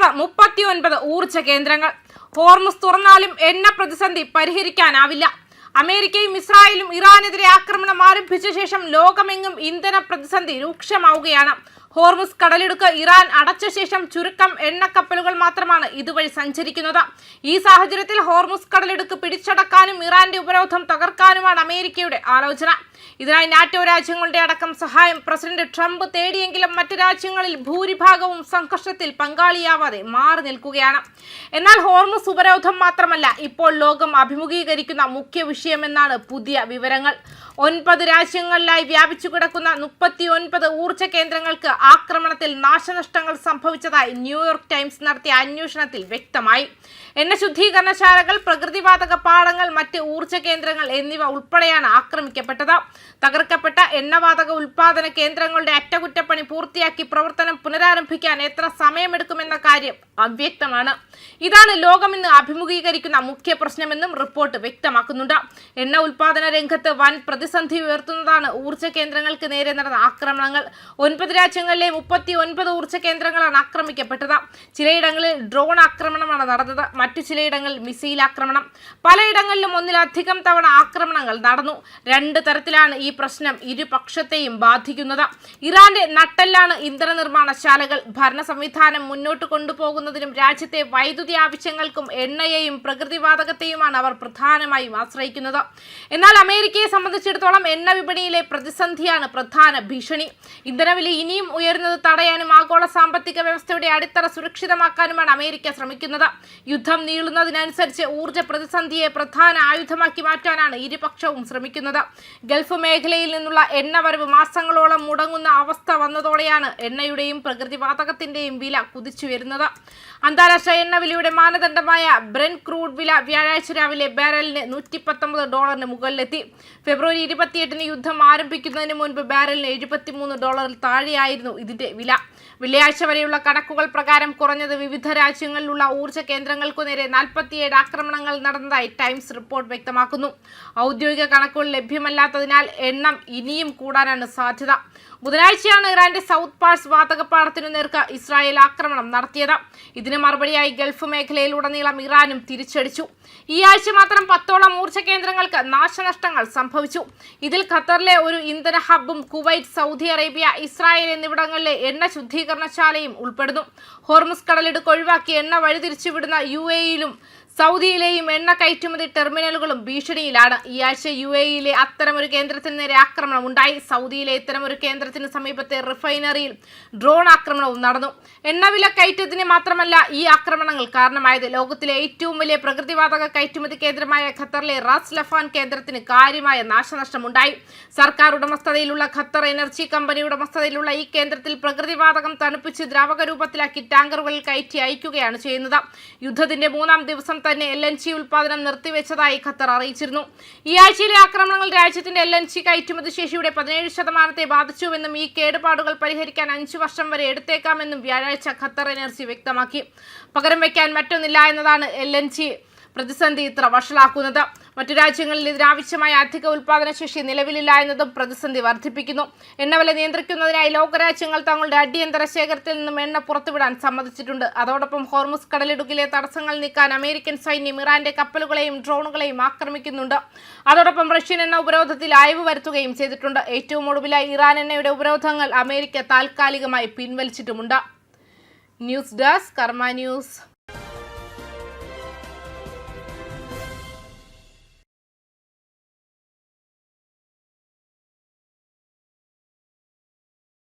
തകർന്നത് 39 ഊർജ്ജ കേന്ദ്രങ്ങൾ. ഹോർമുസ് തുറന്നാലും എണ്ണ പ്രതിസന്ധി പരിഹരിക്കാനാവില്ല. അമേരിക്കയും ഇസ്രായേലും ഇറാനെതിരെ ആക്രമണം ആരംഭിച്ച ശേഷം ലോകമെങ്ങും ഇന്ധന പ്രതിസന്ധി രൂക്ഷമാവുകയാണ്. ഹോർമുസ് കടലിടുക്ക് ഇറാൻ അടച്ച ശേഷം ചുരുക്കം എണ്ണക്കപ്പലുകൾ മാത്രമാണ് ഇതുവഴി സഞ്ചരിക്കുന്നത്. ഈ സാഹചര്യത്തിൽ ഹോർമുസ് കടലിടുക്ക് പിടിച്ചടക്കാനും ഇറാന്റെ ഉപരോധം തകർക്കാനുമാണ് അമേരിക്കയുടെ ആലോചന. ഇതിനായി നാറ്റോ രാജ്യങ്ങളുടെ അടക്കം സഹായം പ്രസിഡന്റ് ട്രംപ് തേടിയെങ്കിലും മറ്റ് രാജ്യങ്ങളിൽ ഭൂരിഭാഗവും സംഘർഷത്തിൽ പങ്കാളിയാവാതെ മാറി നിൽക്കുകയാണ്. എന്നാൽ ഹോർമുസ് ഉപരോധം മാത്രമല്ല ഇപ്പോൾ ലോകം അഭിമുഖീകരിക്കുന്ന മുഖ്യ വിഷയമെന്നാണ് പുതിയ വിവരങ്ങൾ. 9 രാജ്യങ്ങളിലായി വ്യാപിച്ചു കിടക്കുന്ന 39 ഊർജ്ജ കേന്ദ്രങ്ങൾക്ക് ആക്രമണത്തിൽ നാശനഷ്ടങ്ങൾ സംഭവിച്ചതായി ന്യൂയോർക്ക് ടൈംസ് നടത്തിയ അന്വേഷണത്തിൽ വ്യക്തമായി. എണ്ണ ശുദ്ധീകരണശാലകൾ, പ്രകൃതിവാതക പാടങ്ങൾ, മറ്റ് ഊർജ്ജ കേന്ദ്രങ്ങൾ എന്നിവ ഉൾപ്പെടെയാണ് ആക്രമിക്കപ്പെട്ടത്. തകർക്കപ്പെട്ട എണ്ണവാതക ഉൽപാദന കേന്ദ്രങ്ങളുടെ അറ്റകുറ്റപ്പണി പൂർത്തിയാക്കി പ്രവർത്തനം പുനരാരംഭിക്കാൻ എത്ര സമയമെടുക്കുമെന്ന കാര്യം അവ്യക്തമാണ്. ഇതാണ് ലോകം ഇന്ന് അഭിമുഖീകരിക്കുന്ന മുഖ്യ പ്രശ്നമെന്നും റിപ്പോർട്ട് വ്യക്തമാക്കുന്നുണ്ട്. എണ്ണ ഉൽപാദന രംഗത്ത് വൻ പ്രതിസന്ധി ഉയർത്തുന്നതാണ് ഊർജ്ജ കേന്ദ്രങ്ങൾക്ക് നേരെ നടന്ന ആക്രമണങ്ങൾ. 9 രാജ്യങ്ങളിലെ 39 ഊർജ്ജ കേന്ദ്രങ്ങളാണ് ആക്രമിക്കപ്പെട്ടത്. ചിലയിടങ്ങളിൽ ഡ്രോൺ ആക്രമണമാണ് നടന്നത്, മറ്റു ചിലയിടങ്ങളിൽ മിസൈൽ ആക്രമണം. പലയിടങ്ങളിലും ഒന്നിലധികം തവണ ആക്രമണങ്ങൾ നടന്നു. 2 തരത്തിലാണ് ഈ പ്രശ്നം ഇരുപക്ഷത്തെയും ബാധിക്കുന്നത്. ഇറാന്റെ നട്ടെല്ലാണ് ഇന്ധന നിർമ്മാണശാലകൾ. ഭരണ സംവിധാനം മുന്നോട്ട് കൊണ്ടുപോകുന്നതിനും രാജ്യത്തെ വൈദ്യുതി ആവശ്യങ്ങൾക്കും എണ്ണയെയും പ്രകൃതിവാതകത്തെയുമാണ് അവർ പ്രധാനമായും ആശ്രയിക്കുന്നത്. എന്നാൽ അമേരിക്കയെ സംബന്ധിച്ചിടത്തോളം എണ്ണ വിപണിയിലെ പ്രതിസന്ധിയാണ് പ്രധാന ഭീഷണി. ഇന്ധനവില ഇനിയും ഉയരുന്നത് തടയാനും ആഗോള സാമ്പത്തിക വ്യവസ്ഥയുടെ അടിത്തറ സുരക്ഷിതമാക്കാനുമാണ് അമേരിക്ക ശ്രമിക്കുന്നത്. യുദ്ധം നീളുന്നതിനനുസരിച്ച് ഊർജ്ജ പ്രതിസന്ധിയെ പ്രധാന ആയുധമാക്കി മാറ്റാനാണ് ഇരുപക്ഷവും ശ്രമിക്കുന്നത്. ഗൾഫ് മേഖലയിൽ നിന്നുള്ള എണ്ണ വരവ് മാസങ്ങളോളം മുടങ്ങുന്ന അവസ്ഥ വന്നതോടെയാണ് എണ്ണയുടെയും പ്രകൃതിവാതകത്തിന്റെയും വില കുതിച്ചുയരുന്നത്. അന്താരാഷ്ട്ര എണ്ണ വിലയുടെ മാനദണ്ഡമായ ബ്രെന്റ് ക്രൂഡ് വില വ്യാഴാഴ്ച രാവിലെ ബാരലിന് $119 മുകളിലെത്തി. ഫെബ്രുവരി 28 യുദ്ധം ആരംഭിക്കുന്നതിന് മുൻപ് ബാരലിന് $73 താഴെയായിരുന്നു ഇതിന്റെ വില. വെള്ളിയാഴ്ച വരെയുള്ള കണക്കുകൾ പ്രകാരം കുറഞ്ഞത് വിവിധ രാജ്യങ്ങളിലുള്ള ഊർജ്ജ കേന്ദ്രങ്ങൾക്കു നേരെ 47 ആക്രമണങ്ങൾ നടന്നതായി ടൈംസ് റിപ്പോർട്ട് വ്യക്തമാക്കുന്നു. ഔദ്യോഗിക കണക്കുകൾ ലഭ്യമല്ലാത്തതിനാൽ എണ്ണം ഇനിയും കൂടാനാണ് സാധ്യത. ബുധനാഴ്ചയാണ് ഇറാന്റെ സൗത്ത് പാഴ്സ് വാതകപ്പാടത്തിനു നേർക്ക് ഇസ്രായേൽ ആക്രമണം നടത്തിയത്. ഇതിന് മറുപടിയായി ഗൾഫ് മേഖലയിലുടനീളം ഇറാനും തിരിച്ചടിച്ചു. ഈ ആഴ്ച മാത്രം 10ഓളം ഊർജ്ജ കേന്ദ്രങ്ങൾക്ക് നാശനഷ്ടങ്ങൾ സംഭവിച്ചു. ഇതിൽ ഖത്തറിലെ ഒരു ഇന്ധന ഹബ്ബും കുവൈറ്റ്, സൗദി അറേബ്യ, ഇസ്രായേൽ എന്നിവിടങ്ങളിലെ എണ്ണ ശുദ്ധീകരണശാലയും ഉൾപ്പെടുന്നു. ഹോർമുസ് കടലിടുക്ക് ഒഴിവാക്കി എണ്ണ വഴിതിരിച്ചുവിടുന്ന UAE-യിലും സൗദിയിലെയും എണ്ണ കയറ്റുമതി ടെർമിനലുകളും ഭീഷണിയിലാണ്. ഈ ആഴ്ച UAE-യിലെ അത്തരമൊരു കേന്ദ്രത്തിന് നേരെ ആക്രമണം ഉണ്ടായി. സൗദിയിലെ ഇത്തരമൊരു കേന്ദ്രത്തിന് സമീപത്തെ റിഫൈനറിയിൽ ഡ്രോൺ ആക്രമണവും നടന്നു. എണ്ണവില കയറ്റത്തിന് മാത്രമല്ല ഈ ആക്രമണങ്ങൾ കാരണമായത്. ലോകത്തിലെ ഏറ്റവും വലിയ പ്രകൃതിവാതക കയറ്റുമതി കേന്ദ്രമായ ഖത്തറിലെ റാസ് ലഫാൻ കേന്ദ്രത്തിന് കാര്യമായ നാശനഷ്ടമുണ്ടായി. സർക്കാർ ഉടമസ്ഥതയിലുള്ള ഖത്തർ എനർജി കമ്പനി ഉടമസ്ഥതയിലുള്ള ഈ കേന്ദ്രത്തിൽ പ്രകൃതിവാതകം തണുപ്പിച്ച് ദ്രാവക രൂപത്തിലാക്കി ടാങ്കറുകളിൽ കയറ്റി അയക്കുകയാണ് ചെയ്യുന്നത്. യുദ്ധത്തിന്റെ 3ാം ദിവസം തന്നെ LNG ഉൽപാദനം നിർത്തിവെച്ചതായി ഖത്തർ അറിയിച്ചിരുന്നു. ഈ ആഴ്ചയിലെ ആക്രമണങ്ങൾ രാജ്യത്തിന്റെ LNG കയറ്റുമതി ശേഷിയുടെ 17% ബാധിച്ചുവെന്നും ഈ കേടുപാടുകൾ പരിഹരിക്കാൻ 5 വർഷം വരെ എടുത്തേക്കാമെന്നും വ്യാഴാഴ്ച ഖത്തർ എനർജി വ്യക്തമാക്കി. പകരം വയ്ക്കാൻ മറ്റൊന്നില്ല എന്നതാണ് LNG പ്രതിസന്ധി ഇത്ര വഷളാക്കുന്നത്. മറ്റു രാജ്യങ്ങളിൽ ഇതിനാവശ്യമായ അധിക ഉൽപാദനശേഷി നിലവിലില്ല എന്നതും പ്രതിസന്ധി വർദ്ധിപ്പിക്കുന്നു. എണ്ണവില നിയന്ത്രിക്കുന്നതിനായി ലോകരാജ്യങ്ങൾ തങ്ങളുടെ അടിയന്തര ശേഖരത്തിൽ നിന്നും എണ്ണ പുറത്തുവിടാൻ സമ്മതിച്ചിട്ടുണ്ട്. അതോടൊപ്പം ഹോർമുസ് കടലിടുക്കിലെ തടസ്സങ്ങൾ നീക്കാൻ അമേരിക്കൻ സൈന്യം ഇറാന്റെ കപ്പലുകളെയും ഡ്രോണുകളെയും ആക്രമിക്കുന്നുണ്ട്. അതോടൊപ്പം റഷ്യൻ എണ്ണ ഉപരോധത്തിൽ അയവ് വരുത്തുകയും ചെയ്തിട്ടുണ്ട്. ഏറ്റവും ഒടുവിലായി ഇറാൻ എണ്ണയുടെ ഉപരോധങ്ങൾ അമേരിക്ക താൽക്കാലികമായി പിൻവലിച്ചിട്ടുമുണ്ട്. ന്യൂസ് ഡെസ്ക് കർമ്മ ന്യൂസ്.